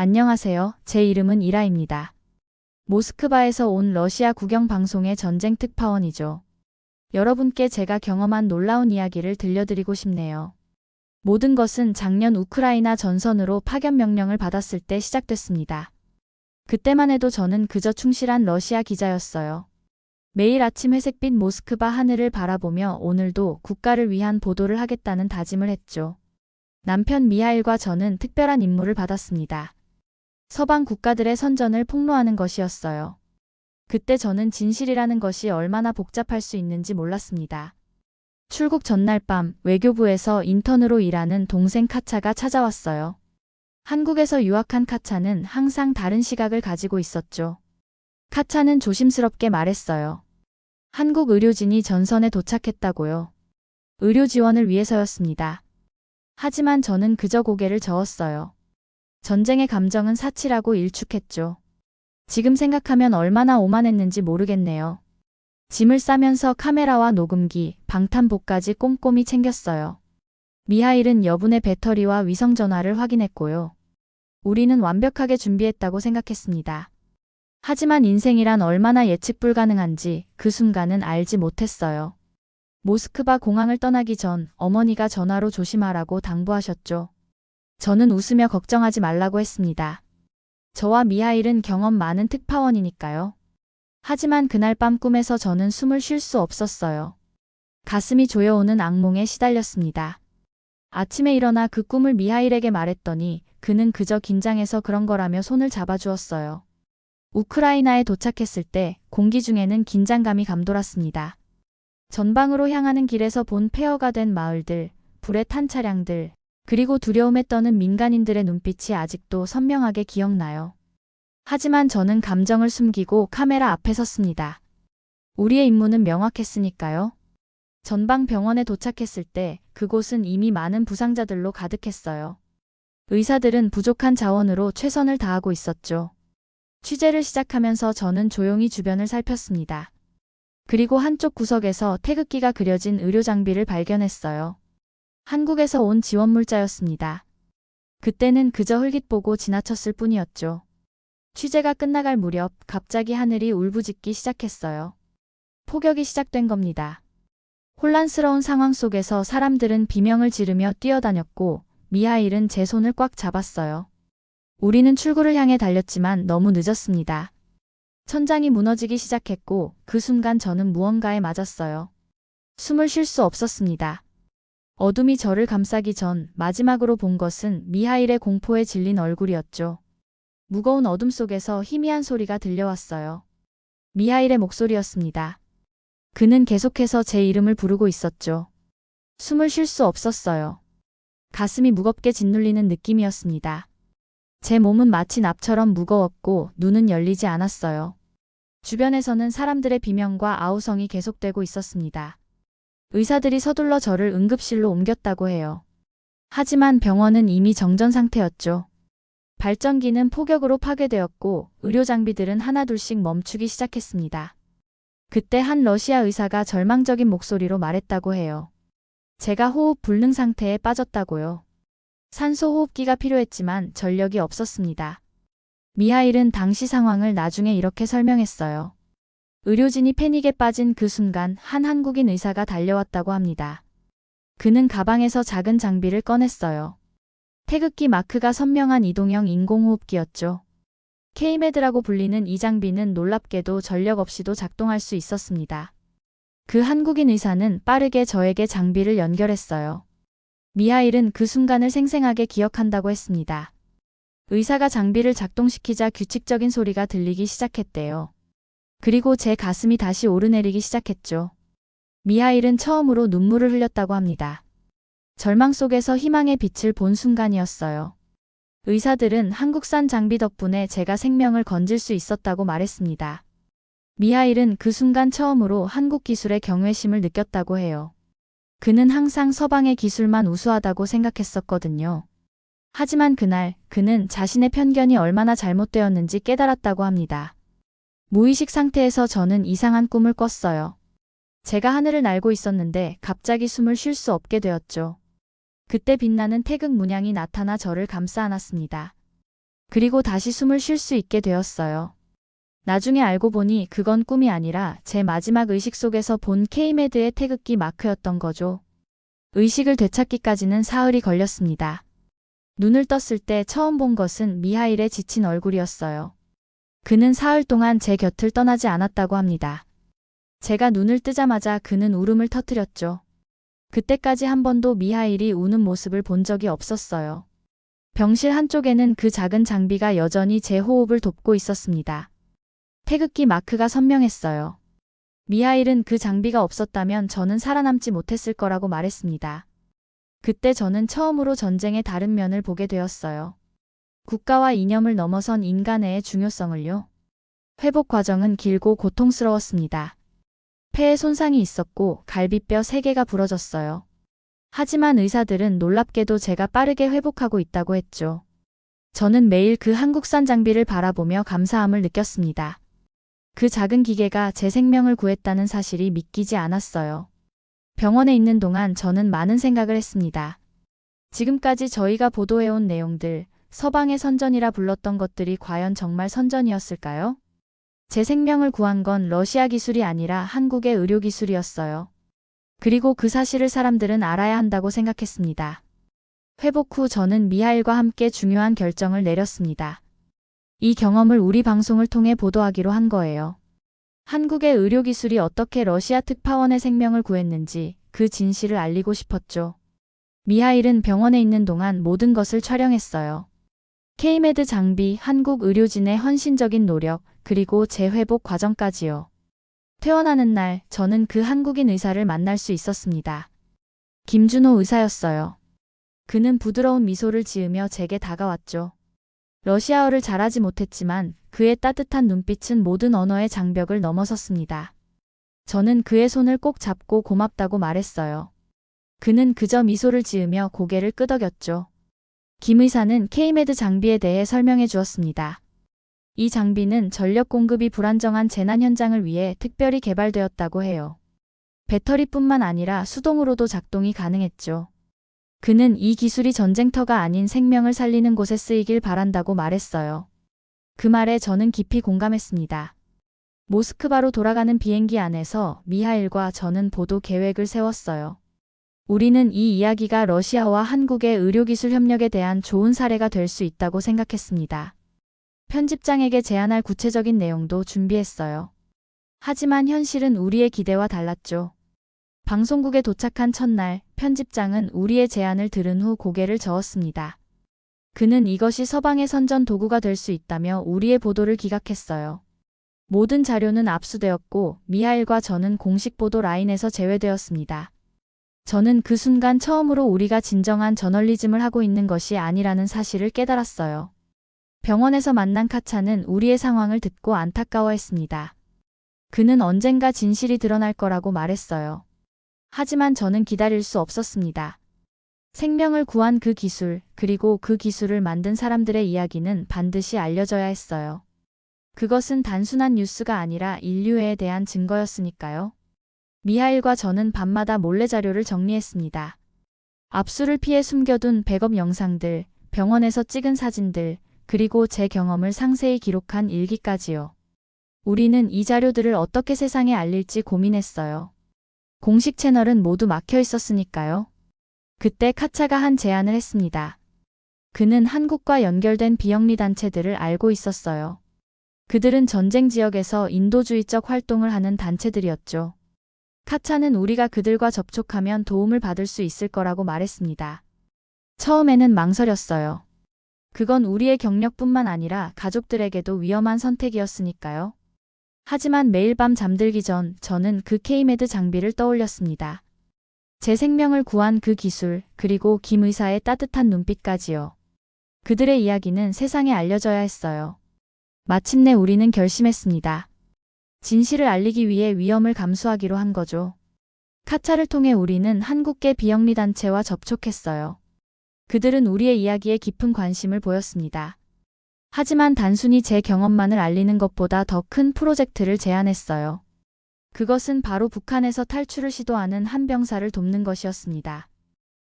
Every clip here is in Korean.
안녕하세요. 제 이름은 이라입니다. 모스크바에서 온 러시아 국영 방송의 전쟁 특파원이죠. 여러분께 제가 경험한 놀라운 이야기를 들려드리고 싶네요. 모든 것은 작년 우크라이나 전선으로 파견 명령을 받았을 때 시작됐습니다. 그때만 해도 저는 그저 충실한 러시아 기자였어요. 매일 아침 회색빛 모스크바 하늘을 바라보며 오늘도 국가를 위한 보도를 하겠다는 다짐을 했죠. 남편 미하일과 저는 특별한 임무를 받았습니다. 서방 국가들의 선전을 폭로하는 것이었어요. 그때 저는 진실이라는 것이 얼마나 복잡할 수 있는지 몰랐습니다. 출국 전날 밤 외교부에서 인턴으로 일하는 동생 카차가 찾아왔어요. 한국에서 유학한 카차는 항상 다른 시각을 가지고 있었죠. 카차는 조심스럽게 말했어요. 한국 의료진이 전선에 도착했다고요. 의료 지원을 위해서였습니다. 하지만 저는 그저 고개를 저었어요. 전쟁의 감정은 사치라고 일축했죠. 지금 생각하면 얼마나 오만했는지 모르겠네요. 짐을 싸면서 카메라와 녹음기, 방탄복까지 꼼꼼히 챙겼어요. 미하일은 여분의 배터리와 위성전화를 확인했고요. 우리는 완벽하게 준비했다고 생각했습니다. 하지만 인생이란 얼마나 예측 불가능한지 그 순간은 알지 못했어요. 모스크바 공항을 떠나기 전 어머니가 전화로 조심하라고 당부하셨죠. 저는 웃으며 걱정하지 말라고 했습니다. 저와 미하일은 경험 많은 특파원이니까요. 하지만 그날 밤 꿈에서 저는 숨을 쉴 수 없었어요. 가슴이 조여오는 악몽에 시달렸습니다. 아침에 일어나 그 꿈을 미하일에게 말했더니 그는 그저 긴장해서 그런 거라며 손을 잡아주었어요. 우크라이나에 도착했을 때 공기 중에는 긴장감이 감돌았습니다. 전방으로 향하는 길에서 본 폐허가 된 마을들, 불에 탄 차량들, 그리고 두려움에 떠는 민간인들의 눈빛이 아직도 선명하게 기억나요. 하지만 저는 감정을 숨기고 카메라 앞에 섰습니다. 우리의 임무는 명확했으니까요. 전방 병원에 도착했을 때 그곳은 이미 많은 부상자들로 가득했어요. 의사들은 부족한 자원으로 최선을 다하고 있었죠. 취재를 시작하면서 저는 조용히 주변을 살폈습니다. 그리고 한쪽 구석에서 태극기가 그려진 의료 장비를 발견했어요. 한국에서 온 지원 물자였습니다. 그때는 그저 흘깃보고 지나쳤을 뿐이었죠. 취재가 끝나갈 무렵 갑자기 하늘이 울부짖기 시작했어요. 폭격이 시작된 겁니다. 혼란스러운 상황 속에서 사람들은 비명을 지르며 뛰어다녔고 미하일은 제 손을 꽉 잡았어요. 우리는 출구를 향해 달렸지만 너무 늦었습니다. 천장이 무너지기 시작했고 그 순간 저는 무언가에 맞았어요. 숨을 쉴 수 없었습니다. 어둠이 저를 감싸기 전 마지막으로 본 것은 미하일의 공포에 질린 얼굴이었죠. 무거운 어둠 속에서 희미한 소리가 들려왔어요. 미하일의 목소리였습니다. 그는 계속해서 제 이름을 부르고 있었죠. 숨을 쉴 수 없었어요. 가슴이 무겁게 짓눌리는 느낌이었습니다. 제 몸은 마치 납처럼 무거웠고 눈은 열리지 않았어요. 주변에서는 사람들의 비명과 아우성이 계속되고 있었습니다. 의사들이 서둘러 저를 응급실로 옮겼다고 해요. 하지만 병원은 이미 정전 상태였죠. 발전기는 폭격으로 파괴되었고 의료 장비들은 하나둘씩 멈추기 시작했습니다. 그때 한 러시아 의사가 절망적인 목소리로 말했다고 해요. 제가 호흡 불능 상태에 빠졌다고요. 산소 호흡기가 필요했지만 전력이 없었습니다. 미하일은 당시 상황을 나중에 이렇게 설명했어요. 의료진이 패닉에 빠진 그 순간 한 한국인 의사가 달려왔다고 합니다. 그는 가방에서 작은 장비를 꺼냈어요. 태극기 마크가 선명한 이동형 인공호흡기였죠. K메드라고 불리는 이 장비는 놀랍게도 전력 없이도 작동할 수 있었습니다. 그 한국인 의사는 빠르게 저에게 장비를 연결했어요. 미하일은 그 순간을 생생하게 기억한다고 했습니다. 의사가 장비를 작동시키자 규칙적인 소리가 들리기 시작했대요. 그리고 제 가슴이 다시 오르내리기 시작했죠. 미하일은 처음으로 눈물을 흘렸다고 합니다. 절망 속에서 희망의 빛을 본 순간이었어요. 의사들은 한국산 장비 덕분에 제가 생명을 건질 수 있었다고 말했습니다. 미하일은 그 순간 처음으로 한국 기술의 경외심을 느꼈다고 해요. 그는 항상 서방의 기술만 우수하다고 생각했었거든요. 하지만 그날 그는 자신의 편견이 얼마나 잘못되었는지 깨달았다고 합니다. 무의식 상태에서 저는 이상한 꿈을 꿨어요. 제가 하늘을 날고 있었는데 갑자기 숨을 쉴 수 없게 되었죠. 그때 빛나는 태극 문양이 나타나 저를 감싸 안았습니다. 그리고 다시 숨을 쉴 수 있게 되었어요. 나중에 알고 보니 그건 꿈이 아니라 제 마지막 의식 속에서 본 K매드의 태극기 마크였던 거죠. 의식을 되찾기까지는 사흘이 걸렸습니다. 눈을 떴을 때 처음 본 것은 미하일의 지친 얼굴이었어요. 그는 사흘 동안 제 곁을 떠나지 않았다고 합니다. 제가 눈을 뜨자마자 그는 울음을 터뜨렸죠. 그때까지 한 번도 미하일이 우는 모습을 본 적이 없었어요. 병실 한쪽에는 그 작은 장비가 여전히 제 호흡을 돕고 있었습니다. 태극기 마크가 선명했어요. 미하일은 그 장비가 없었다면 저는 살아남지 못했을 거라고 말했습니다. 그때 저는 처음으로 전쟁의 다른 면을 보게 되었어요. 국가와 이념을 넘어선 인간의 중요성을요. 회복 과정은 길고 고통스러웠습니다. 폐에 손상이 있었고 갈비뼈 3개가 부러졌어요. 하지만 의사들은 놀랍게도 제가 빠르게 회복하고 있다고 했죠. 저는 매일 그 한국산 장비를 바라보며 감사함을 느꼈습니다. 그 작은 기계가 제 생명을 구했다는 사실이 믿기지 않았어요. 병원에 있는 동안 저는 많은 생각을 했습니다. 지금까지 저희가 보도해온 내용들, 서방의 선전이라 불렀던 것들이 과연 정말 선전이었을까요? 제 생명을 구한 건 러시아 기술이 아니라 한국의 의료 기술이었어요. 그리고 그 사실을 사람들은 알아야 한다고 생각했습니다. 회복 후 저는 미하일과 함께 중요한 결정을 내렸습니다. 이 경험을 우리 방송을 통해 보도하기로 한 거예요. 한국의 의료기술이 어떻게 러시아 특파원의 생명을 구했는지 그 진실을 알리고 싶었죠. 미하일은 병원에 있는 동안 모든 것을 촬영했어요. K매드 장비, 한국 의료진의 헌신적인 노력, 그리고 재회복 과정까지요. 퇴원하는 날 저는 그 한국인 의사를 만날 수 있었습니다. 김준호 의사였어요. 그는 부드러운 미소를 지으며 제게 다가왔죠. 러시아어를 잘하지 못했지만 그의 따뜻한 눈빛은 모든 언어의 장벽을 넘어섰습니다. 저는 그의 손을 꼭 잡고 고맙다고 말했어요. 그는 그저 미소를 지으며 고개를 끄덕였죠. 김 의사는 K매드 장비에 대해 설명해 주었습니다. 이 장비는 전력 공급이 불안정한 재난 현장을 위해 특별히 개발되었다고 해요. 배터리뿐만 아니라 수동으로도 작동이 가능했죠. 그는 이 기술이 전쟁터가 아닌 생명을 살리는 곳에 쓰이길 바란다고 말했어요. 그 말에 저는 깊이 공감했습니다. 모스크바로 돌아가는 비행기 안에서 미하일과 저는 보도 계획을 세웠어요. 우리는 이 이야기가 러시아와 한국의 의료기술 협력에 대한 좋은 사례가 될 수 있다고 생각했습니다. 편집장에게 제안할 구체적인 내용도 준비했어요. 하지만 현실은 우리의 기대와 달랐죠. 방송국에 도착한 첫날, 편집장은 우리의 제안을 들은 후 고개를 저었습니다. 그는 이것이 서방의 선전 도구가 될 수 있다며 우리의 보도를 기각했어요. 모든 자료는 압수되었고 미하일과 저는 공식 보도 라인에서 제외되었습니다. 저는 그 순간 처음으로 우리가 진정한 저널리즘을 하고 있는 것이 아니라는 사실을 깨달았어요. 병원에서 만난 카차는 우리의 상황을 듣고 안타까워했습니다. 그는 언젠가 진실이 드러날 거라고 말했어요. 하지만 저는 기다릴 수 없었습니다. 생명을 구한 그 기술, 그리고 그 기술을 만든 사람들의 이야기는 반드시 알려져야 했어요. 그것은 단순한 뉴스가 아니라 인류애에 대한 증거였으니까요. 미하일과 저는 밤마다 몰래 자료를 정리했습니다. 압수를 피해 숨겨둔 백업 영상들, 병원에서 찍은 사진들, 그리고 제 경험을 상세히 기록한 일기까지요. 우리는 이 자료들을 어떻게 세상에 알릴지 고민했어요. 공식 채널은 모두 막혀 있었으니까요. 그때 카차가 한 제안을 했습니다. 그는 한국과 연결된 비영리 단체들을 알고 있었어요. 그들은 전쟁 지역에서 인도주의적 활동을 하는 단체들이었죠. 카차는 우리가 그들과 접촉하면 도움을 받을 수 있을 거라고 말했습니다. 처음에는 망설였어요. 그건 우리의 경력뿐만 아니라 가족들에게도 위험한 선택이었으니까요. 하지만 매일 밤 잠들기 전 저는 그 K매드 장비를 떠올렸습니다. 제 생명을 구한 그 기술, 그리고 김 의사의 따뜻한 눈빛까지요. 그들의 이야기는 세상에 알려져야 했어요. 마침내 우리는 결심했습니다. 진실을 알리기 위해 위험을 감수하기로 한 거죠. 카차를 통해 우리는 한국계 비영리 단체와 접촉했어요. 그들은 우리의 이야기에 깊은 관심을 보였습니다. 하지만 단순히 제 경험만을 알리는 것보다 더 큰 프로젝트를 제안했어요. 그것은 바로 북한에서 탈출을 시도하는 한 병사를 돕는 것이었습니다.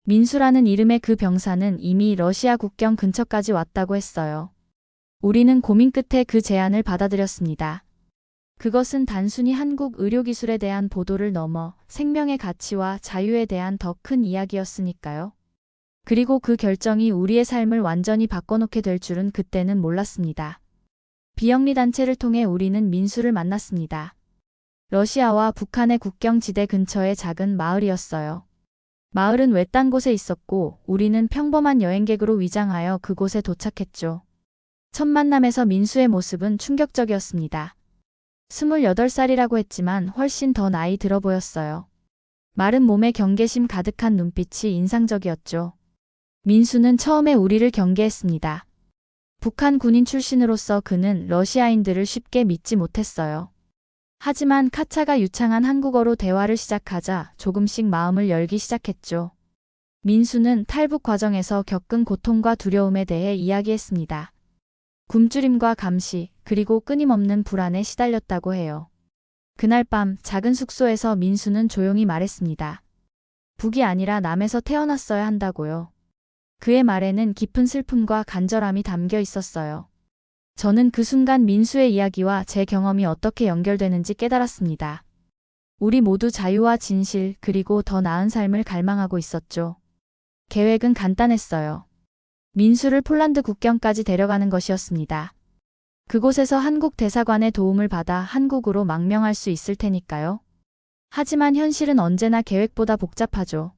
민수라는 이름의 그 병사는 이미 러시아 국경 근처까지 왔다고 했어요. 우리는 고민 끝에 그 제안을 받아들였습니다. 그것은 단순히 한국 의료기술에 대한 보도를 넘어 생명의 가치와 자유에 대한 더 큰 이야기였으니까요. 그리고 그 결정이 우리의 삶을 완전히 바꿔놓게 될 줄은 그때는 몰랐습니다. 비영리 단체를 통해 우리는 민수를 만났습니다. 러시아와 북한의 국경지대 근처의 작은 마을이었어요. 마을은 외딴 곳에 있었고 우리는 평범한 여행객으로 위장하여 그곳에 도착했죠. 첫 만남에서 민수의 모습은 충격적이었습니다. 28살이라고 했지만 훨씬 더 나이 들어 보였어요. 마른 몸에 경계심 가득한 눈빛이 인상적이었죠. 민수는 처음에 우리를 경계했습니다. 북한 군인 출신으로서 그는 러시아인들을 쉽게 믿지 못했어요. 하지만 카차가 유창한 한국어로 대화를 시작하자 조금씩 마음을 열기 시작했죠. 민수는 탈북 과정에서 겪은 고통과 두려움에 대해 이야기했습니다. 굶주림과 감시, 그리고 끊임없는 불안에 시달렸다고 해요. 그날 밤 작은 숙소에서 민수는 조용히 말했습니다. 북이 아니라 남에서 태어났어야 한다고요. 그의 말에는 깊은 슬픔과 간절함이 담겨 있었어요. 저는 그 순간 민수의 이야기와 제 경험이 어떻게 연결되는지 깨달았습니다. 우리 모두 자유와 진실 그리고 더 나은 삶을 갈망하고 있었죠. 계획은 간단했어요. 민수를 폴란드 국경까지 데려가는 것이었습니다. 그곳에서 한국 대사관의 도움을 받아 한국으로 망명할 수 있을 테니까요. 하지만 현실은 언제나 계획보다 복잡하죠.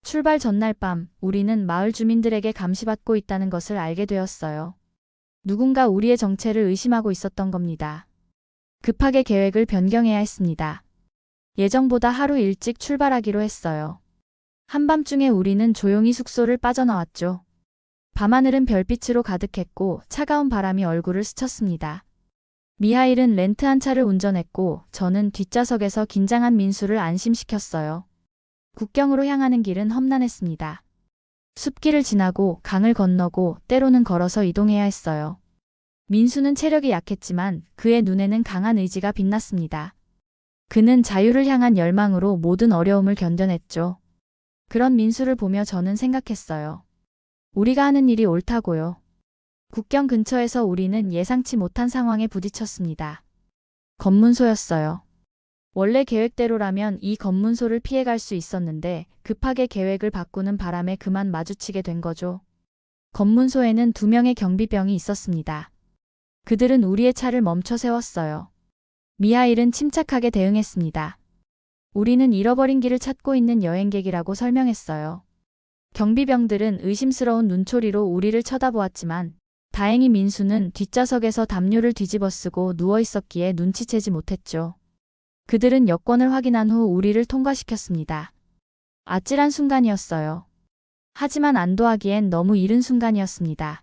출발 전날 밤 우리는 마을 주민들에게 감시받고 있다는 것을 알게 되었어요. 누군가 우리의 정체를 의심하고 있었던 겁니다. 급하게 계획을 변경해야 했습니다. 예정보다 하루 일찍 출발하기로 했어요. 한밤중에 우리는 조용히 숙소를 빠져나왔죠. 밤하늘은 별빛으로 가득했고 차가운 바람이 얼굴을 스쳤습니다. 미하일은 렌트 한 차를 운전했고 저는 뒷좌석에서 긴장한 민수를 안심시켰어요. 국경으로 향하는 길은 험난했습니다. 숲길을 지나고 강을 건너고 때로는 걸어서 이동해야 했어요. 민수는 체력이 약했지만 그의 눈에는 강한 의지가 빛났습니다. 그는 자유를 향한 열망으로 모든 어려움을 견뎌냈죠. 그런 민수를 보며 저는 생각했어요. 우리가 하는 일이 옳다고요. 국경 근처에서 우리는 예상치 못한 상황에 부딪혔습니다. 검문소였어요. 원래 계획대로라면 이 검문소를 피해갈 수 있었는데 급하게 계획을 바꾸는 바람에 그만 마주치게 된 거죠. 검문소에는 2명의 경비병이 있었습니다. 그들은 우리의 차를 멈춰 세웠어요. 미하일은 침착하게 대응했습니다. 우리는 잃어버린 길을 찾고 있는 여행객이라고 설명했어요. 경비병들은 의심스러운 눈초리로 우리를 쳐다보았지만 다행히 민수는 뒷좌석에서 담요를 뒤집어 쓰고 누워 있었기에 눈치채지 못했죠. 그들은 여권을 확인한 후 우리를 통과시켰습니다. 아찔한 순간이었어요. 하지만 안도하기엔 너무 이른 순간이었습니다.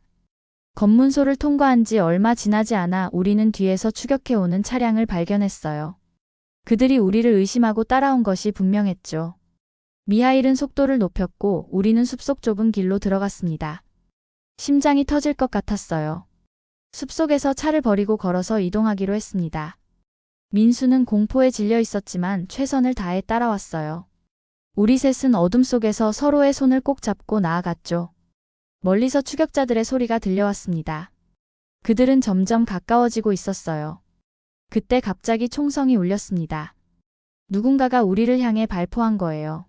검문소를 통과한 지 얼마 지나지 않아 우리는 뒤에서 추격해오는 차량을 발견했어요. 그들이 우리를 의심하고 따라온 것이 분명했죠. 미하일은 속도를 높였고 우리는 숲속 좁은 길로 들어갔습니다. 심장이 터질 것 같았어요. 숲속에서 차를 버리고 걸어서 이동하기로 했습니다. 민수는 공포에 질려 있었지만 최선을 다해 따라왔어요. 우리 셋은 어둠 속에서 서로의 손을 꼭 잡고 나아갔죠. 멀리서 추격자들의 소리가 들려왔습니다. 그들은 점점 가까워지고 있었어요. 그때 갑자기 총성이 울렸습니다. 누군가가 우리를 향해 발포한 거예요.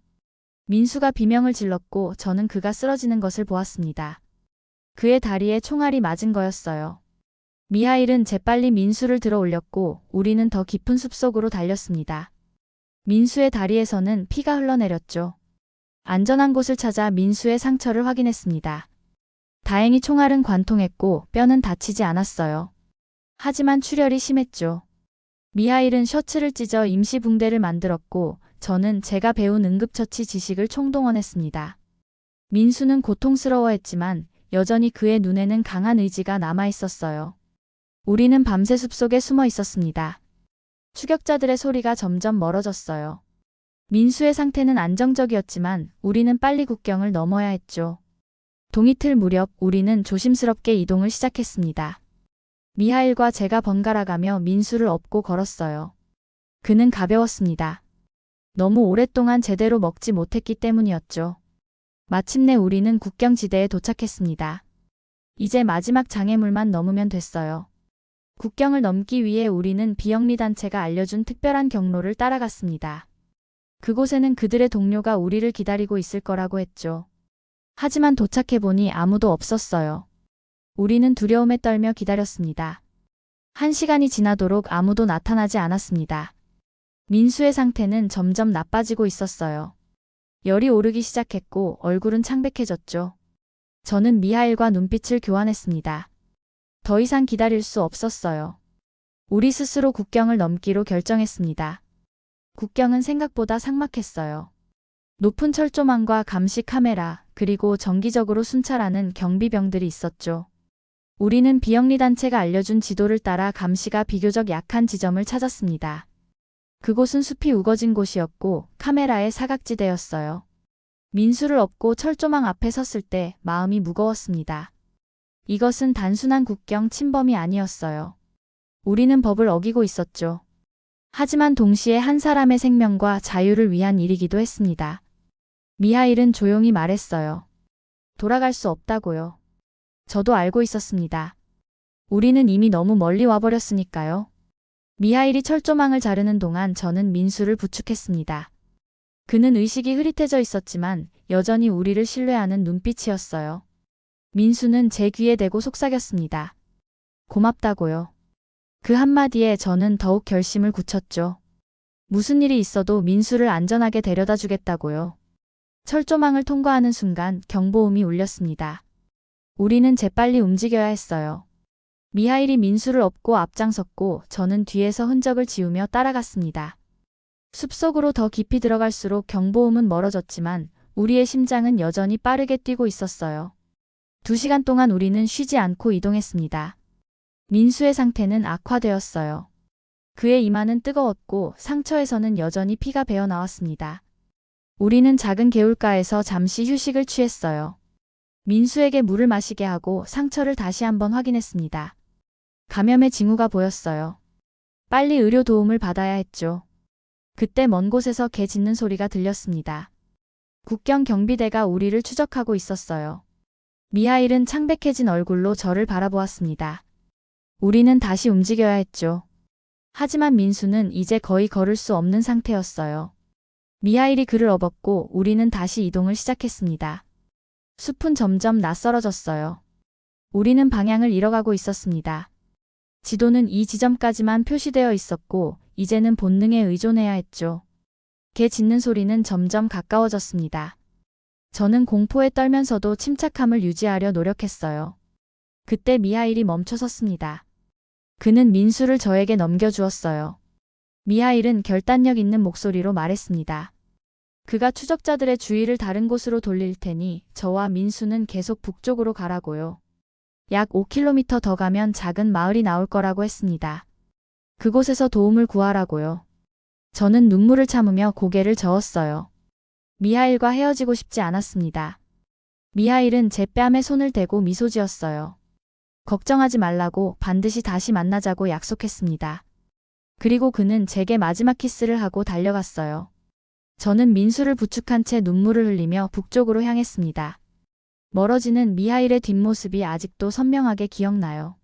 민수가 비명을 질렀고 저는 그가 쓰러지는 것을 보았습니다. 그의 다리에 총알이 맞은 거였어요. 미하일은 재빨리 민수를 들어 올렸고 우리는 더 깊은 숲속으로 달렸습니다. 민수의 다리에서는 피가 흘러내렸죠. 안전한 곳을 찾아 민수의 상처를 확인했습니다. 다행히 총알은 관통했고 뼈는 다치지 않았어요. 하지만 출혈이 심했죠. 미하일은 셔츠를 찢어 임시 붕대를 만들었고 저는 제가 배운 응급처치 지식을 총동원했습니다. 민수는 고통스러워했지만 여전히 그의 눈에는 강한 의지가 남아있었어요. 우리는 밤새 숲속에 숨어 있었습니다. 추격자들의 소리가 점점 멀어졌어요. 민수의 상태는 안정적이었지만 우리는 빨리 국경을 넘어야 했죠. 동이틀 무렵 우리는 조심스럽게 이동을 시작했습니다. 미하일과 제가 번갈아가며 민수를 업고 걸었어요. 그는 가벼웠습니다. 너무 오랫동안 제대로 먹지 못했기 때문이었죠. 마침내 우리는 국경지대에 도착했습니다. 이제 마지막 장애물만 넘으면 됐어요. 국경을 넘기 위해 우리는 비영리 단체가 알려준 특별한 경로를 따라갔습니다. 그곳에는 그들의 동료가 우리를 기다리고 있을 거라고 했죠. 하지만 도착해보니 아무도 없었어요. 우리는 두려움에 떨며 기다렸습니다. 1시간이 지나도록 아무도 나타나지 않았습니다. 민수의 상태는 점점 나빠지고 있었어요. 열이 오르기 시작했고 얼굴은 창백해졌죠. 저는 미하일과 눈빛을 교환했습니다. 더 이상 기다릴 수 없었어요. 우리 스스로 국경을 넘기로 결정했습니다. 국경은 생각보다 삭막했어요. 높은 철조망과 감시 카메라, 그리고 정기적으로 순찰하는 경비병들이 있었죠. 우리는 비영리 단체가 알려준 지도를 따라 감시가 비교적 약한 지점을 찾았습니다. 그곳은 숲이 우거진 곳이었고 카메라의 사각지대였어요. 민수를 업고 철조망 앞에 섰을 때 마음이 무거웠습니다. 이것은 단순한 국경 침범이 아니었어요. 우리는 법을 어기고 있었죠. 하지만 동시에 한 사람의 생명과 자유를 위한 일이기도 했습니다. 미하일은 조용히 말했어요. 돌아갈 수 없다고요. 저도 알고 있었습니다. 우리는 이미 너무 멀리 와버렸으니까요. 미하일이 철조망을 자르는 동안 저는 민수를 부축했습니다. 그는 의식이 흐릿해져 있었지만 여전히 우리를 신뢰하는 눈빛이었어요. 민수는 제 귀에 대고 속삭였습니다. 고맙다고요. 그 한마디에 저는 더욱 결심을 굳혔죠. 무슨 일이 있어도 민수를 안전하게 데려다 주겠다고요. 철조망을 통과하는 순간 경보음이 울렸습니다. 우리는 재빨리 움직여야 했어요. 미하일이 민수를 업고 앞장섰고 저는 뒤에서 흔적을 지우며 따라갔습니다. 숲속으로 더 깊이 들어갈수록 경보음은 멀어졌지만 우리의 심장은 여전히 빠르게 뛰고 있었어요. 2시간 동안 우리는 쉬지 않고 이동했습니다. 민수의 상태는 악화되었어요. 그의 이마는 뜨거웠고 상처에서는 여전히 피가 배어 나왔습니다. 우리는 작은 개울가에서 잠시 휴식을 취했어요. 민수에게 물을 마시게 하고 상처를 다시 한번 확인했습니다. 감염의 징후가 보였어요. 빨리 의료 도움을 받아야 했죠. 그때 먼 곳에서 개 짖는 소리가 들렸습니다. 국경 경비대가 우리를 추적하고 있었어요. 미하일은 창백해진 얼굴로 저를 바라보았습니다. 우리는 다시 움직여야 했죠. 하지만 민수는 이제 거의 걸을 수 없는 상태였어요. 미하일이 그를 업었고 우리는 다시 이동을 시작했습니다. 숲은 점점 낯설어졌어요. 우리는 방향을 잃어가고 있었습니다. 지도는 이 지점까지만 표시되어 있었고 이제는 본능에 의존해야 했죠. 개 짖는 소리는 점점 가까워졌습니다. 저는 공포에 떨면서도 침착함을 유지하려 노력했어요. 그때 미하일이 멈춰섰습니다. 그는 민수를 저에게 넘겨주었어요. 미하일은 결단력 있는 목소리로 말했습니다. 그가 추적자들의 주의를 다른 곳으로 돌릴 테니 저와 민수는 계속 북쪽으로 가라고요. 약 5km 더 가면 작은 마을이 나올 거라고 했습니다. 그곳에서 도움을 구하라고요. 저는 눈물을 참으며 고개를 저었어요. 미하일과 헤어지고 싶지 않았습니다. 미하일은 제 뺨에 손을 대고 미소 지었어요. 걱정하지 말라고 반드시 다시 만나자고 약속했습니다. 그리고 그는 제게 마지막 키스를 하고 달려갔어요. 저는 민수를 부축한 채 눈물을 흘리며 북쪽으로 향했습니다. 멀어지는 미하일의 뒷모습이 아직도 선명하게 기억나요.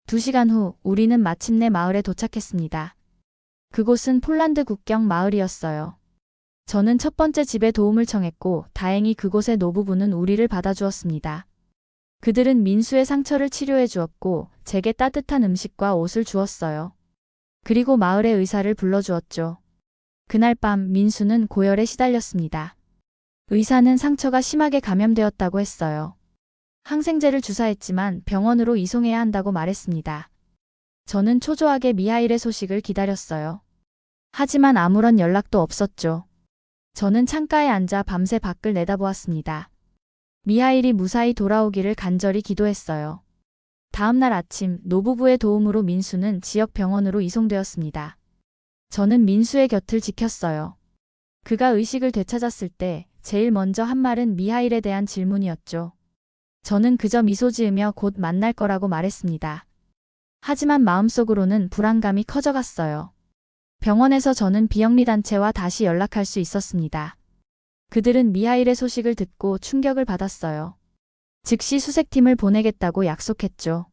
2시간 후 우리는 마침내 마을에 도착했습니다. 그곳은 폴란드 국경 마을이었어요. 저는 첫 번째 집에 도움을 청했고 다행히 그곳의 노부부는 우리를 받아주었습니다. 그들은 민수의 상처를 치료해 주었고 제게 따뜻한 음식과 옷을 주었어요. 그리고 마을의 의사를 불러주었죠. 그날 밤 민수는 고열에 시달렸습니다. 의사는 상처가 심하게 감염되었다고 했어요. 항생제를 주사했지만 병원으로 이송해야 한다고 말했습니다. 저는 초조하게 미하일의 소식을 기다렸어요. 하지만 아무런 연락도 없었죠. 저는 창가에 앉아 밤새 밖을 내다보았습니다. 미하일이 무사히 돌아오기를 간절히 기도했어요. 다음 날 아침 노부부의 도움으로 민수는 지역 병원으로 이송되었습니다. 저는 민수의 곁을 지켰어요. 그가 의식을 되찾았을 때 제일 먼저 한 말은 미하일에 대한 질문이었죠. 저는 그저 미소 지으며 곧 만날 거라고 말했습니다. 하지만 마음속으로는 불안감이 커져갔어요. 병원에서 저는 비영리 단체와 다시 연락할 수 있었습니다. 그들은 미하일의 소식을 듣고 충격을 받았어요. 즉시 수색팀을 보내겠다고 약속했죠.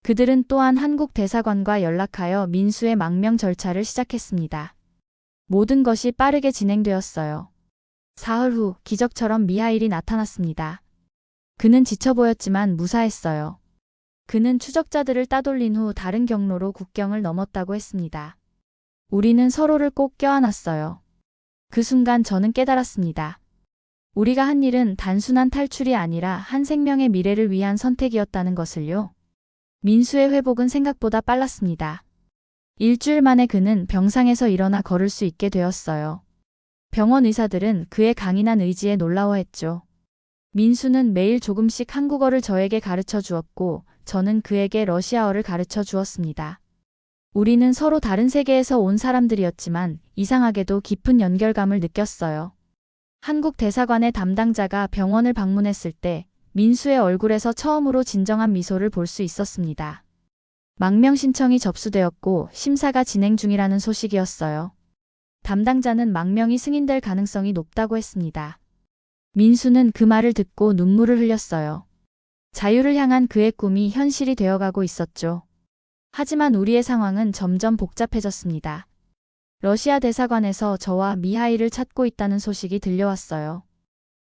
그들은 또한 한국 대사관과 연락하여 민수의 망명 절차를 시작했습니다. 모든 것이 빠르게 진행되었어요. 사흘 후 기적처럼 미하일이 나타났습니다. 그는 지쳐 보였지만 무사했어요. 그는 추적자들을 따돌린 후 다른 경로로 국경을 넘었다고 했습니다. 우리는 서로를 꼭 껴안았어요. 그 순간 저는 깨달았습니다. 우리가 한 일은 단순한 탈출이 아니라 한 생명의 미래를 위한 선택이었다는 것을요. 민수의 회복은 생각보다 빨랐습니다. 일주일 만에 그는 병상에서 일어나 걸을 수 있게 되었어요. 병원 의사들은 그의 강인한 의지에 놀라워했죠. 민수는 매일 조금씩 한국어를 저에게 가르쳐 주었고 저는 그에게 러시아어를 가르쳐 주었습니다. 우리는 서로 다른 세계에서 온 사람들이었지만 이상하게도 깊은 연결감을 느꼈어요. 한국 대사관의 담당자가 병원을 방문했을 때 민수의 얼굴에서 처음으로 진정한 미소를 볼 수 있었습니다. 망명 신청이 접수되었고 심사가 진행 중이라는 소식이었어요. 담당자는 망명이 승인될 가능성이 높다고 했습니다. 민수는 그 말을 듣고 눈물을 흘렸어요. 자유를 향한 그의 꿈이 현실이 되어가고 있었죠. 하지만 우리의 상황은 점점 복잡해졌습니다. 러시아 대사관에서 저와 미하일을 찾고 있다는 소식이 들려왔어요.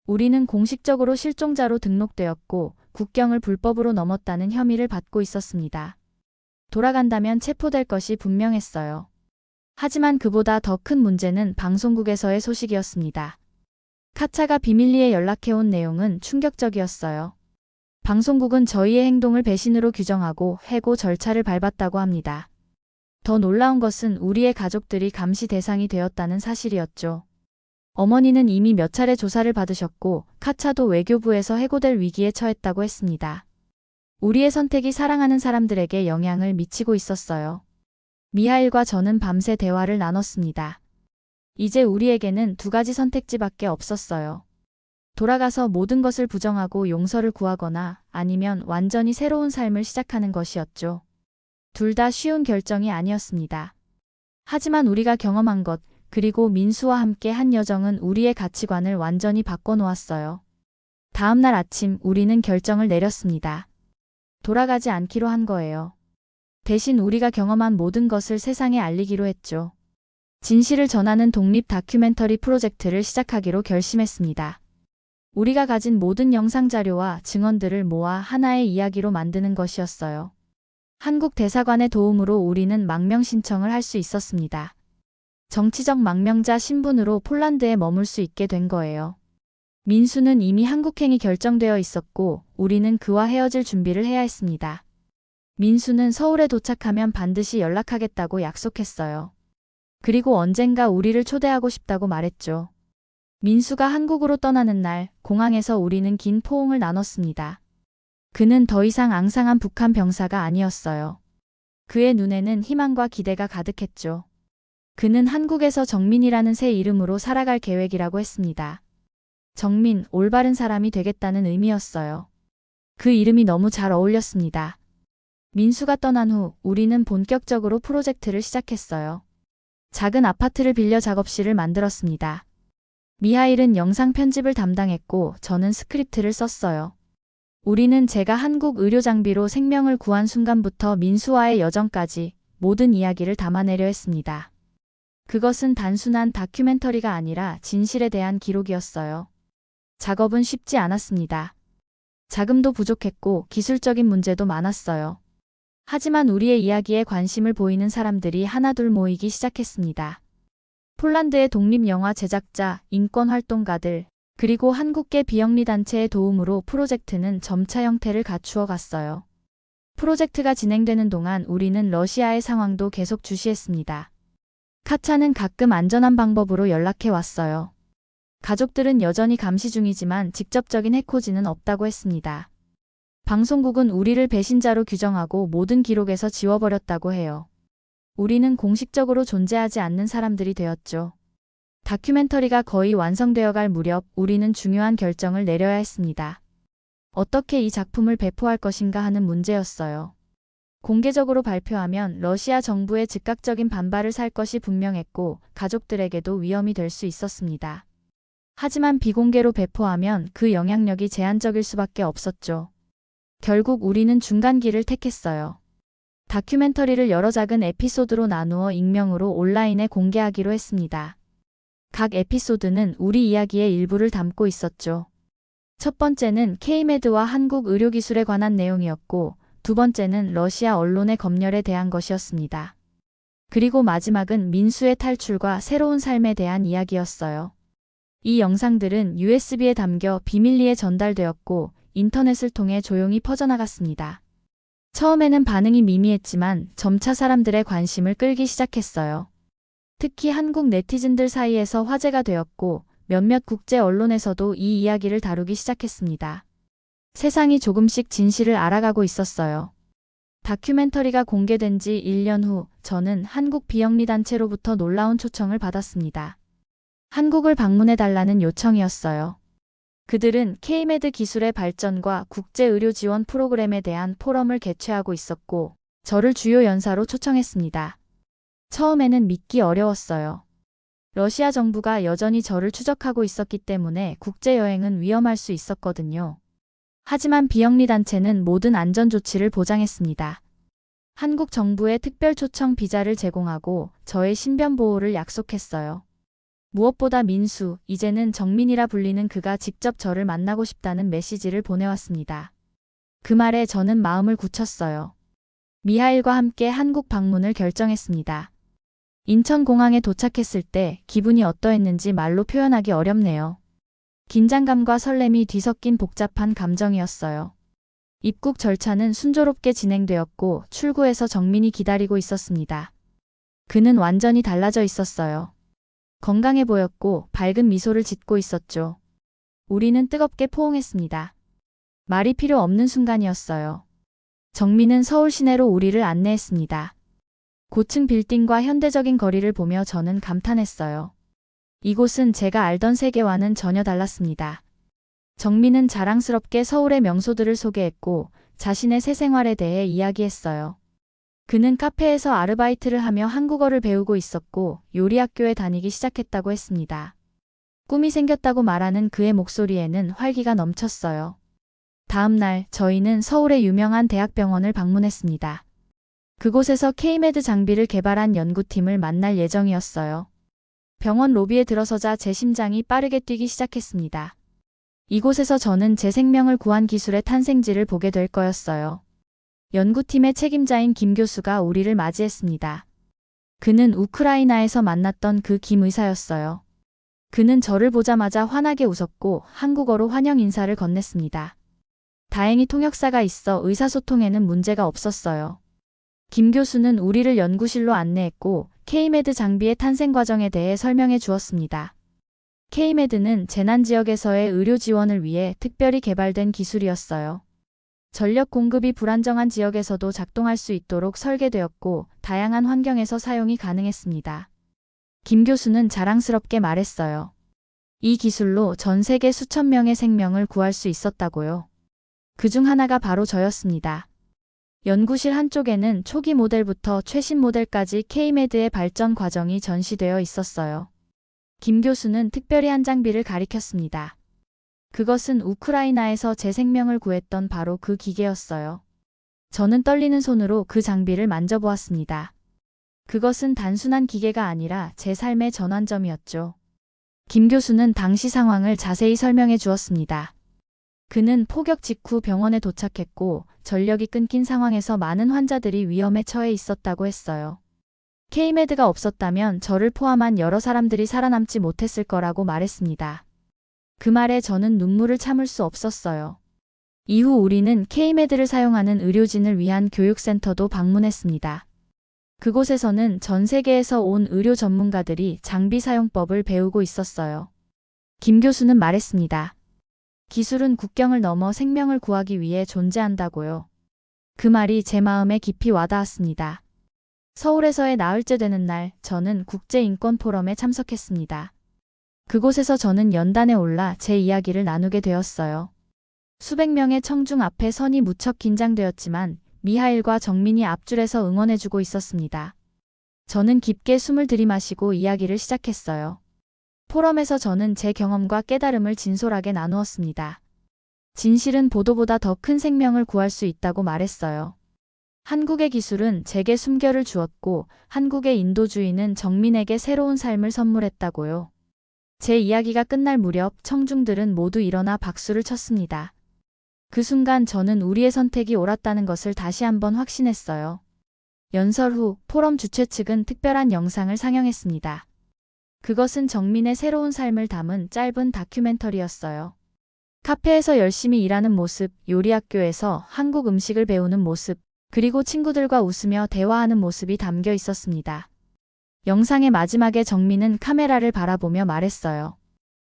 우리는 공식적으로 실종자로 등록되었고 국경을 불법으로 넘었다는 혐의를 받고 있었습니다. 돌아간다면 체포될 것이 분명했어요. 하지만 그보다 더 큰 문제는 방송국에서의 소식이었습니다. 카차가 비밀리에 연락해온 내용은 충격적이었어요. 방송국은 저희의 행동을 배신으로 규정하고 해고 절차를 밟았다고 합니다. 더 놀라운 것은 우리의 가족들이 감시 대상이 되었다는 사실이었죠. 어머니는 이미 몇 차례 조사를 받으셨고 카차도 외교부에서 해고될 위기에 처했다고 했습니다. 우리의 선택이 사랑하는 사람들에게 영향을 미치고 있었어요. 미하일과 저는 밤새 대화를 나눴습니다. 이제 우리에게는 두 가지 선택지밖에 없었어요. 돌아가서 모든 것을 부정하고 용서를 구하거나 아니면 완전히 새로운 삶을 시작하는 것이었죠. 둘 다 쉬운 결정이 아니었습니다. 하지만 우리가 경험한 것, 그리고 민수와 함께 한 여정은 우리의 가치관을 완전히 바꿔놓았어요. 다음 날 아침 우리는 결정을 내렸습니다. 돌아가지 않기로 한 거예요. 대신 우리가 경험한 모든 것을 세상에 알리기로 했죠. 진실을 전하는 독립 다큐멘터리 프로젝트를 시작하기로 결심했습니다. 우리가 가진 모든 영상 자료와 증언들을 모아 하나의 이야기로 만드는 것이었어요. 한국 대사관의 도움으로 우리는 망명 신청을 할 수 있었습니다. 정치적 망명자 신분으로 폴란드에 머물 수 있게 된 거예요. 민수는 이미 한국행이 결정되어 있었고 우리는 그와 헤어질 준비를 해야 했습니다. 민수는 서울에 도착하면 반드시 연락하겠다고 약속했어요. 그리고 언젠가 우리를 초대하고 싶다고 말했죠. 민수가 한국으로 떠나는 날 공항에서 우리는 긴 포옹을 나눴습니다. 그는 더 이상 앙상한 북한 병사가 아니었어요. 그의 눈에는 희망과 기대가 가득했죠. 그는 한국에서 정민이라는 새 이름으로 살아갈 계획이라고 했습니다. 정민, 올바른 사람이 되겠다는 의미였어요. 그 이름이 너무 잘 어울렸습니다. 민수가 떠난 후 우리는 본격적으로 프로젝트를 시작했어요. 작은 아파트를 빌려 작업실을 만들었습니다. 미하일은 영상 편집을 담당했고 저는 스크립트를 썼어요. 우리는 제가 한국 의료 장비로 생명을 구한 순간부터 민수와의 여정까지 모든 이야기를 담아내려 했습니다. 그것은 단순한 다큐멘터리가 아니라 진실에 대한 기록이었어요. 작업은 쉽지 않았습니다. 자금도 부족했고 기술적인 문제도 많았어요. 하지만 우리의 이야기에 관심을 보이는 사람들이 하나둘 모이기 시작했습니다. 폴란드의 독립영화 제작자, 인권활동가들, 그리고 한국계 비영리단체의 도움으로 프로젝트는 점차 형태를 갖추어 갔어요. 프로젝트가 진행되는 동안 우리는 러시아의 상황도 계속 주시했습니다. 카차는 가끔 안전한 방법으로 연락해 왔어요. 가족들은 여전히 감시 중이지만 직접적인 해코지는 없다고 했습니다. 방송국은 우리를 배신자로 규정하고 모든 기록에서 지워버렸다고 해요. 우리는 공식적으로 존재하지 않는 사람들이 되었죠. 다큐멘터리가 거의 완성되어 갈 무렵 우리는 중요한 결정을 내려야 했습니다. 어떻게 이 작품을 배포할 것인가 하는 문제였어요. 공개적으로 발표하면 러시아 정부의 즉각적인 반발을 살 것이 분명했고 가족들에게도 위험이 될 수 있었습니다. 하지만 비공개로 배포하면 그 영향력이 제한적일 수밖에 없었죠. 결국 우리는 중간길을 택했어요. 다큐멘터리를 여러 작은 에피소드로 나누어 익명으로 온라인에 공개하기로 했습니다. 각 에피소드는 우리 이야기의 일부를 담고 있었죠. 첫 번째는 K-MED와 한국 의료기술에 관한 내용이었고, 두 번째는 러시아 언론의 검열에 대한 것이었습니다. 그리고 마지막은 민수의 탈출과 새로운 삶에 대한 이야기였어요. 이 영상들은 USB에 담겨 비밀리에 전달되었고, 인터넷을 통해 조용히 퍼져나갔습니다. 처음에는 반응이 미미했지만 점차 사람들의 관심을 끌기 시작했어요. 특히 한국 네티즌들 사이에서 화제가 되었고, 몇몇 국제 언론에서도 이 이야기를 다루기 시작했습니다. 세상이 조금씩 진실을 알아가고 있었어요. 다큐멘터리가 공개된 지 1년 후 저는 한국 비영리 단체로부터 놀라운 초청을 받았습니다. 한국을 방문해달라는 요청이었어요. 그들은 K-MED 기술의 발전과 국제 의료 지원 프로그램에 대한 포럼을 개최하고 있었고, 저를 주요 연사로 초청했습니다. 처음에는 믿기 어려웠어요. 러시아 정부가 여전히 저를 추적하고 있었기 때문에 국제여행은 위험할 수 있었거든요. 하지만 비영리 단체는 모든 안전 조치를 보장했습니다. 한국 정부의 특별 초청 비자를 제공하고 저의 신변 보호를 약속했어요. 무엇보다 민수, 이제는 정민이라 불리는 그가 직접 저를 만나고 싶다는 메시지를 보내왔습니다. 그 말에 저는 마음을 굳혔어요. 미하일과 함께 한국 방문을 결정했습니다. 인천공항에 도착했을 때 기분이 어떠했는지 말로 표현하기 어렵네요. 긴장감과 설렘이 뒤섞인 복잡한 감정이었어요. 입국 절차는 순조롭게 진행되었고 출구에서 정민이 기다리고 있었습니다. 그는 완전히 달라져 있었어요. 건강해 보였고 밝은 미소를 짓고 있었죠. 우리는 뜨겁게 포옹했습니다. 말이 필요 없는 순간이었어요. 정민은 서울 시내로 우리를 안내했습니다. 고층 빌딩과 현대적인 거리를 보며 저는 감탄했어요. 이곳은 제가 알던 세계와는 전혀 달랐습니다. 정민은 자랑스럽게 서울의 명소들을 소개했고 자신의 새 생활에 대해 이야기했어요. 그는 카페에서 아르바이트를 하며 한국어를 배우고 있었고 요리학교에 다니기 시작했다고 했습니다. 꿈이 생겼다고 말하는 그의 목소리에는 활기가 넘쳤어요. 다음 날 저희는 서울의 유명한 대학병원을 방문했습니다. 그곳에서 K-MED 장비를 개발한 연구팀을 만날 예정이었어요. 병원 로비에 들어서자 제 심장이 빠르게 뛰기 시작했습니다. 이곳에서 저는 제 생명을 구한 기술의 탄생지를 보게 될 거였어요. 연구팀의 책임자인 김 교수가 우리를 맞이했습니다. 그는 우크라이나에서 만났던 그 김 의사였어요. 그는 저를 보자마자 환하게 웃었고 한국어로 환영 인사를 건넸습니다. 다행히 통역사가 있어 의사소통에는 문제가 없었어요. 김 교수는 우리를 연구실로 안내했고 K-MED 장비의 탄생 과정에 대해 설명해 주었습니다. K-MED는 재난 지역에서의 의료 지원을 위해 특별히 개발된 기술이었어요. 전력 공급이 불안정한 지역에서도 작동할 수 있도록 설계되었고 다양한 환경에서 사용이 가능했습니다. 김 교수는 자랑스럽게 말했어요. 이 기술로 전 세계 수천 명의 생명을 구할 수 있었다고요. 그중 하나가 바로 저였습니다. 연구실 한쪽에는 초기 모델부터 최신 모델까지 K-MED의 발전 과정이 전시되어 있었어요. 김 교수는 특별히 한 장비를 가리켰습니다. 그것은 우크라이나에서 제 생명을 구했던 바로 그 기계였어요. 저는 떨리는 손으로 그 장비를 만져보았습니다. 그것은 단순한 기계가 아니라 제 삶의 전환점이었죠. 김 교수는 당시 상황을 자세히 설명해 주었습니다. 그는 폭격 직후 병원에 도착했고 전력이 끊긴 상황에서 많은 환자들이 위험에 처해 있었다고 했어요. K-MED가 없었다면 저를 포함한 여러 사람들이 살아남지 못했을 거라고 말했습니다. 그 말에 저는 눈물을 참을 수 없었어요. 이후 우리는 K-MED를 사용하는 의료진을 위한 교육센터도 방문했습니다. 그곳에서는 전 세계에서 온 의료 전문가들이 장비 사용법을 배우고 있었어요. 김 교수는 말했습니다. 기술은 국경을 넘어 생명을 구하기 위해 존재한다고요. 그 말이 제 마음에 깊이 와닿았습니다. 서울에서의 나흘째 되는 날, 저는 국제인권 포럼에 참석했습니다. 그곳에서 저는 연단에 올라 제 이야기를 나누게 되었어요. 수백 명의 청중 앞에 선이 무척 긴장되었지만 미하일과 정민이 앞줄에서 응원해주고 있었습니다. 저는 깊게 숨을 들이마시고 이야기를 시작했어요. 포럼에서 저는 제 경험과 깨달음을 진솔하게 나누었습니다. 진실은 보도보다 더 큰 생명을 구할 수 있다고 말했어요. 한국의 기술은 제게 숨결을 주었고 한국의 인도주의는 정민에게 새로운 삶을 선물했다고요. 제 이야기가 끝날 무렵 청중들은 모두 일어나 박수를 쳤습니다. 그 순간 저는 우리의 선택이 옳았다는 것을 다시 한번 확신했어요. 연설 후 포럼 주최 측은 특별한 영상을 상영했습니다. 그것은 정민의 새로운 삶을 담은 짧은 다큐멘터리였어요. 카페에서 열심히 일하는 모습, 요리학교에서 한국 음식을 배우는 모습, 그리고 친구들과 웃으며 대화하는 모습이 담겨 있었습니다. 영상의 마지막에 정민은 카메라를 바라보며 말했어요.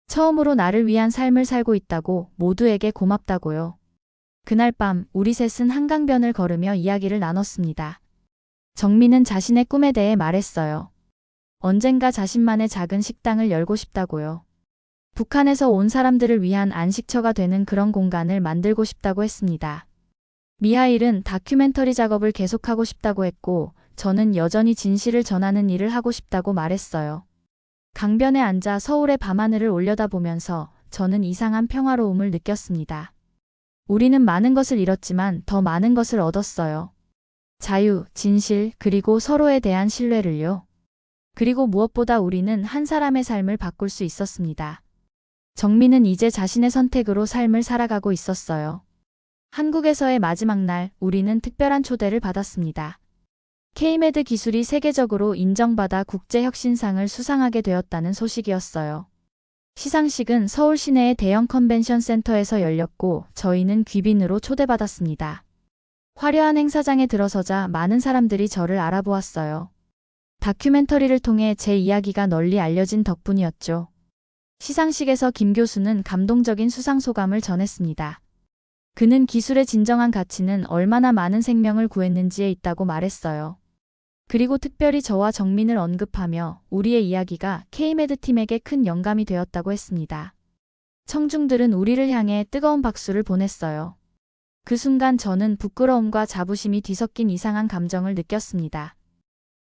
처음으로 나를 위한 삶을 살고 있다고, 모두에게 고맙다고요. 그날 밤 우리 셋은 한강변을 걸으며 이야기를 나눴습니다. 정민은 자신의 꿈에 대해 말했어요. 언젠가 자신만의 작은 식당을 열고 싶다고요. 북한에서 온 사람들을 위한 안식처가 되는 그런 공간을 만들고 싶다고 했습니다. 미하일은 다큐멘터리 작업을 계속하고 싶다고 했고, 저는 여전히 진실을 전하는 일을 하고 싶다고 말했어요. 강변에 앉아 서울의 밤하늘을 올려다보면서 저는 이상한 평화로움을 느꼈습니다. 우리는 많은 것을 잃었지만 더 많은 것을 얻었어요. 자유, 진실, 그리고 서로에 대한 신뢰를요. 그리고 무엇보다 우리는 한 사람의 삶을 바꿀 수 있었습니다. 정민은 이제 자신의 선택으로 삶을 살아가고 있었어요. 한국에서의 마지막 날, 우리는 특별한 초대를 받았습니다. K-MED 기술이 세계적으로 인정받아 국제혁신상을 수상하게 되었다는 소식이었어요. 시상식은 서울 시내의 대형 컨벤션 센터에서 열렸고 저희는 귀빈으로 초대받았습니다. 화려한 행사장에 들어서자 많은 사람들이 저를 알아보았어요. 다큐멘터리를 통해 제 이야기가 널리 알려진 덕분이었죠. 시상식에서 김 교수는 감동적인 수상 소감을 전했습니다. 그는 기술의 진정한 가치는 얼마나 많은 생명을 구했는지에 있다고 말했어요. 그리고 특별히 저와 정민을 언급하며 우리의 이야기가 K-MED 팀에게 큰 영감이 되었다고 했습니다. 청중들은 우리를 향해 뜨거운 박수를 보냈어요. 그 순간 저는 부끄러움과 자부심이 뒤섞인 이상한 감정을 느꼈습니다.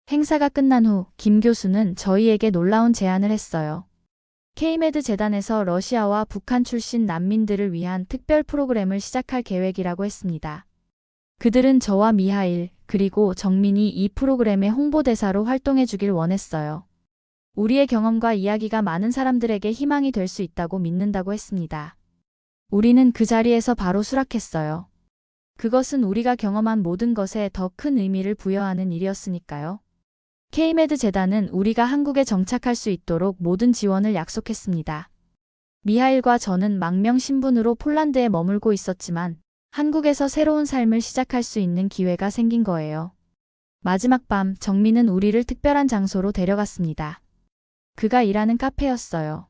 행사가 끝난 후 김 교수는 저희에게 놀라운 제안을 했어요. K-MED 재단에서 러시아와 북한 출신 난민들을 위한 특별 프로그램을 시작할 계획이라고 했습니다. 그들은 저와 미하일, 그리고 정민이 이 프로그램의 홍보대사로 활동해 주길 원했어요. 우리의 경험과 이야기가 많은 사람들에게 희망이 될 수 있다고 믿는다고 했습니다. 우리는 그 자리에서 바로 수락했어요. 그것은 우리가 경험한 모든 것에 더 큰 의미를 부여하는 일이었으니까요. K-MED 재단은 우리가 한국에 정착할 수 있도록 모든 지원을 약속했습니다. 미하일과 저는 망명 신분으로 폴란드에 머물고 있었지만 한국에서 새로운 삶을 시작할 수 있는 기회가 생긴 거예요. 마지막 밤 정민은 우리를 특별한 장소로 데려갔습니다. 그가 일하는 카페였어요.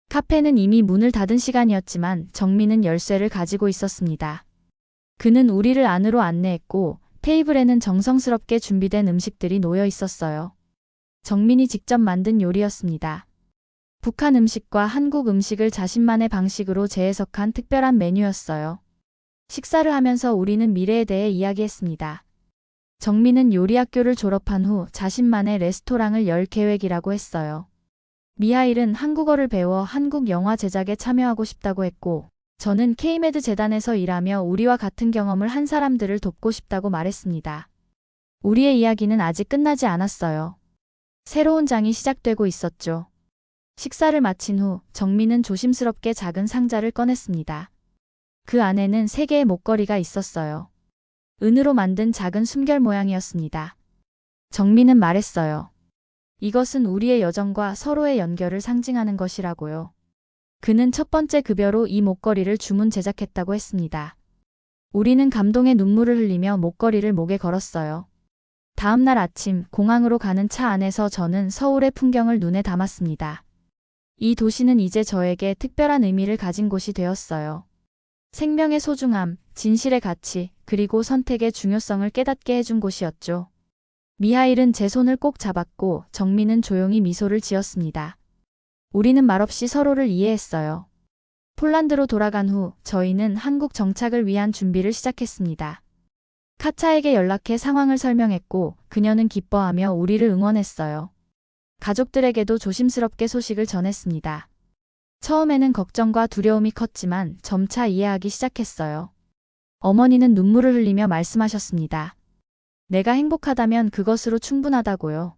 카페는 이미 문을 닫은 시간이었지만 정민은 열쇠를 가지고 있었습니다. 그는 우리를 안으로 안내했고 테이블에는 정성스럽게 준비된 음식들이 놓여 있었어요. 정민이 직접 만든 요리였습니다. 북한 음식과 한국 음식을 자신만의 방식으로 재해석한 특별한 메뉴였어요. 식사를 하면서 우리는 미래에 대해 이야기했습니다. 정민은 요리학교를 졸업한 후 자신만의 레스토랑을 열 계획이라고 했어요. 미하일은 한국어를 배워 한국 영화 제작에 참여하고 싶다고 했고, 저는 K-MED 재단에서 일하며 우리와 같은 경험을 한 사람들을 돕고 싶다고 말했습니다. 우리의 이야기는 아직 끝나지 않았어요. 새로운 장이 시작되고 있었죠. 식사를 마친 후 정민은 조심스럽게 작은 상자를 꺼냈습니다. 그 안에는 3개의 목걸이가 있었어요. 은으로 만든 작은 숨결 모양이었습니다. 정민은 말했어요. 이것은 우리의 여정과 서로의 연결을 상징하는 것이라고요. 그는 첫 번째 급여로 이 목걸이를 주문 제작했다고 했습니다. 우리는 감동의 눈물을 흘리며 목걸이를 목에 걸었어요. 다음 날 아침 공항으로 가는 차 안에서 저는 서울의 풍경을 눈에 담았습니다. 이 도시는 이제 저에게 특별한 의미를 가진 곳이 되었어요. 생명의 소중함, 진실의 가치, 그리고 선택의 중요성을 깨닫게 해준 곳이었죠. 미하일은 제 손을 꼭 잡았고 정민은 조용히 미소를 지었습니다. 우리는 말없이 서로를 이해했어요. 폴란드로 돌아간 후 저희는 한국 정착을 위한 준비를 시작했습니다. 카차에게 연락해 상황을 설명했고 그녀는 기뻐하며 우리를 응원했어요. 가족들에게도 조심스럽게 소식을 전했습니다. 처음에는 걱정과 두려움이 컸지만 점차 이해하기 시작했어요. 어머니는 눈물을 흘리며 말씀하셨습니다. 내가 행복하다면 그것으로 충분하다고요.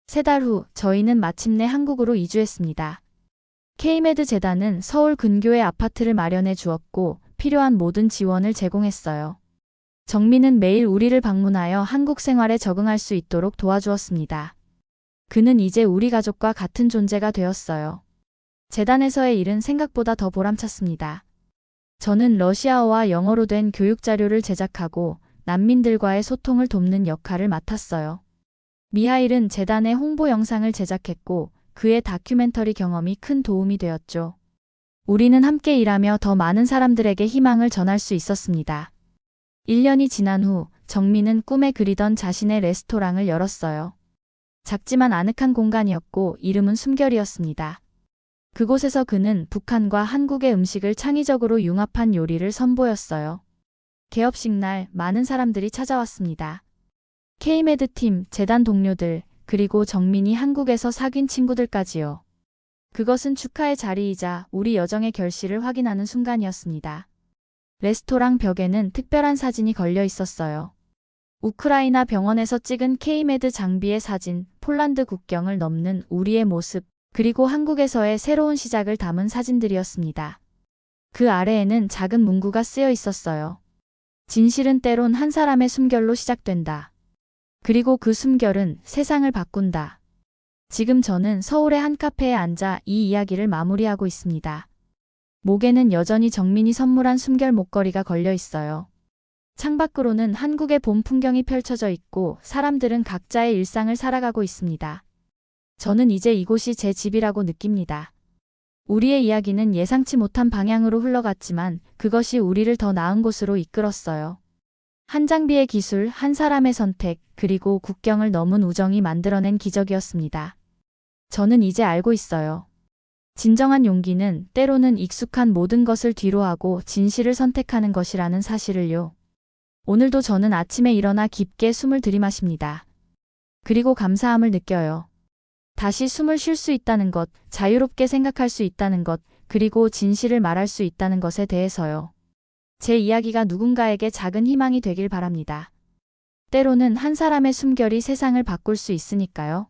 3달 후 저희는 마침내 한국으로 이주했습니다. K-MED 재단은 서울 근교에 아파트를 마련해 주었고 필요한 모든 지원을 제공했어요. 정민은 매일 우리를 방문하여 한국 생활에 적응할 수 있도록 도와주었습니다. 그는 이제 우리 가족과 같은 존재가 되었어요. 재단에서의 일은 생각보다 더 보람찼습니다. 저는 러시아어와 영어로 된 교육 자료를 제작하고 난민들과의 소통을 돕는 역할을 맡았어요. 미하일은 재단의 홍보 영상을 제작했고 그의 다큐멘터리 경험이 큰 도움이 되었죠. 우리는 함께 일하며 더 많은 사람들에게 희망을 전할 수 있었습니다. 1년이 지난 후 정민은 꿈에 그리던 자신의 레스토랑을 열었어요. 작지만 아늑한 공간이었고 이름은 숨결이었습니다. 그곳에서 그는 북한과 한국의 음식을 창의적으로 융합한 요리를 선보였어요. 개업식 날 많은 사람들이 찾아왔습니다. K-MED 팀, 재단 동료들, 그리고 정민이 한국에서 사귄 친구들까지요. 그것은 축하의 자리이자 우리 여정의 결실을 확인하는 순간이었습니다. 레스토랑 벽에는 특별한 사진이 걸려 있었어요. 우크라이나 병원에서 찍은 K-MED 장비의 사진, 폴란드 국경을 넘는 우리의 모습, 그리고 한국에서의 새로운 시작을 담은 사진들이었습니다. 그 아래에는 작은 문구가 쓰여 있었어요. 진실은 때론 한 사람의 숨결로 시작된다. 그리고 그 숨결은 세상을 바꾼다. 지금 저는 서울의 한 카페에 앉아 이 이야기를 마무리하고 있습니다. 목에는 여전히 정민이 선물한 숨결 목걸이가 걸려 있어요. 창밖으로는 한국의 봄 풍경이 펼쳐져 있고 사람들은 각자의 일상을 살아가고 있습니다. 저는 이제 이곳이 제 집이라고 느낍니다. 우리의 이야기는 예상치 못한 방향으로 흘러갔지만 그것이 우리를 더 나은 곳으로 이끌었어요. 한 장비의 기술, 한 사람의 선택, 그리고 국경을 넘은 우정이 만들어낸 기적이었습니다. 저는 이제 알고 있어요. 진정한 용기는 때로는 익숙한 모든 것을 뒤로하고 진실을 선택하는 것이라는 사실을요. 오늘도 저는 아침에 일어나 깊게 숨을 들이마십니다. 그리고 감사함을 느껴요. 다시 숨을 쉴 수 있다는 것, 자유롭게 생각할 수 있다는 것, 그리고 진실을 말할 수 있다는 것에 대해서요. 제 이야기가 누군가에게 작은 희망이 되길 바랍니다. 때로는 한 사람의 숨결이 세상을 바꿀 수 있으니까요.